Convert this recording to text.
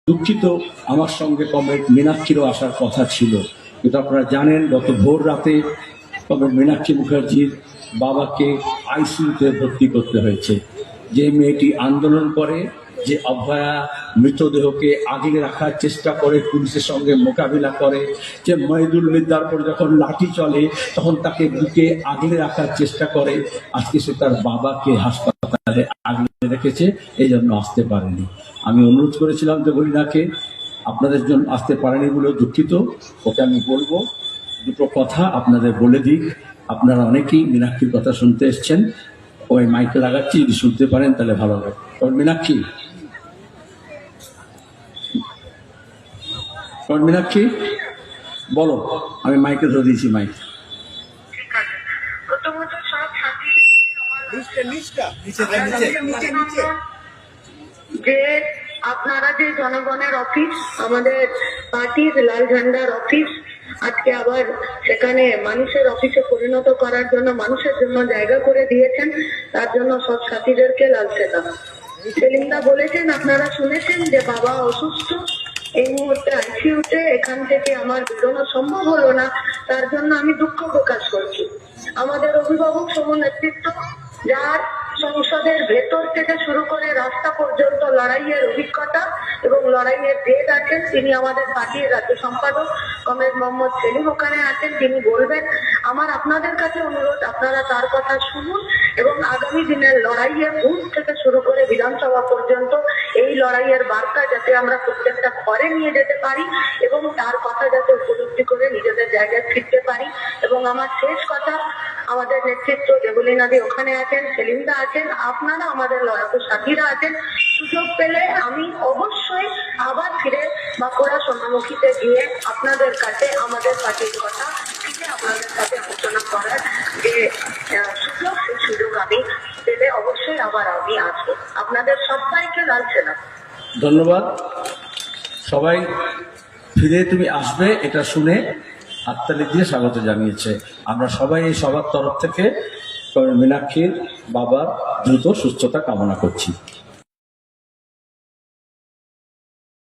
দুঃখিত, আমার সঙ্গে কমরেড মীনাক্ষীরও আসার কথা ছিল, কিন্তু আপনারা জানেন গত ভোর রাতে কমরেড মীনাক্ষী মুখার্জির বাবাকে আইসিইউতে ভর্তি করতে হয়েছে। যে মেয়েটি আন্দোলন করে, যে অভয়া মৃতদেহকে আগলে রাখার চেষ্টা করে, পুলিশের সঙ্গে মোকাবিলা করে, যে মহিদুল মির্জার পর যখন লাঠি চলে তখন তাকে বুকে আগলে রাখার চেষ্টা করে, আজকে সে তার বাবাকে হাসপাতালে আগলে রেখেছে, এই জন্য আসতে পারেনি। আমি অনুরোধ করেছিলাম দেবলীনাকে, আপনাদের জন্য আসতে পারেনি বলে দুঃখিত। ওকে আমি বলবো দুটো কথা আপনাদের বলে দিক। আপনারা অনেকেই মীনাক্ষীর কথা শুনতে এসছেন, ওই মাইকে লাগাচ্ছি, যদি শুনতে পারেন তাহলে ভালো হবে। মীনাক্ষী, মীনাক্ষী বলো, আমি মাইকে ধরে দিয়েছি মাইক। যে আপনারা যে জনগণের অফিস, আমাদের পার্টির লাল ঝান্ডার অফিস, আজকে আবার সেখানে মানুষের অফিসে পরিণত করার জন্য, মানুষের জন্য জায়গা করে দিয়েছেন, তার জন্য সব সাথীদেরকে লাল সেলাম। সেলিমদা বলেছেন, আপনারা শুনেছেন যে বাবা অসুস্থ, এই মুহূর্তে আইসিইউতে, এখান থেকে আমার বেরোনো সম্ভব হলো না, তার জন্য আমি দুঃখ প্রকাশ করছি। আমাদের অভিভাবক সম নেতৃত্ব, যার সংসদের ভেতর থেকে শুরু করে রাস্তা পর্যন্ত লড়াইয়ের অভিজ্ঞতা এবং লড়াইয়ের জেদ আছেন, তিনি আমাদের পার্টির রাজ্য সম্পাদক কমরেড মোহাম্মদ সেলিম ওখানে আছেন। তিনি বলবেন, আমার আপনাদের কাছে অনুরোধ, আপনারা তার কথা শুনুন এবং আগামী দিনের লড়াইয়ের বুথ থেকে শুরু করে বিধানসভা পর্যন্ত এই লড়াইয়ের বার্তা যাতে আমরা প্রত্যেকটা ঘরে নিয়ে যেতে পারি এবং তার কথা যাতে উপলব্ধি করে নিজেদের জায়গায় ফিরতে পারি। এবং আমার শেষ কথা, আমাদের নেতৃত্ব দেবলীনাদি ওখানে আছেন, সেলিমদা আছেন, আপনারা আমাদের লড়াকু সাথীরা আছেন। সুযোগ পেলে আমি অবশ্যই আবার ফিরে বাঁকুড়া সোনামুখীতে গিয়ে আপনাদের কাছে আমাদের পার্টির কথা ফিরে আপনাদের সাথে আলোচনা করার যে সুযোগ, সেই সুযোগ আমি পেলে অবশ্যই আবার আমি আসবো। আপনাদের সবাইকে লাল সেলাম। ধন্যবাদ। সবাই ফিরে তুমি আসবে এটা শুনে হাততালি দিয়ে স্বাগত জানিয়েছে। আমরা সবাই এই সবার তরফ থেকে মীনাক্ষীর বাবার দ্রুত সুস্থতা কামনা করছি।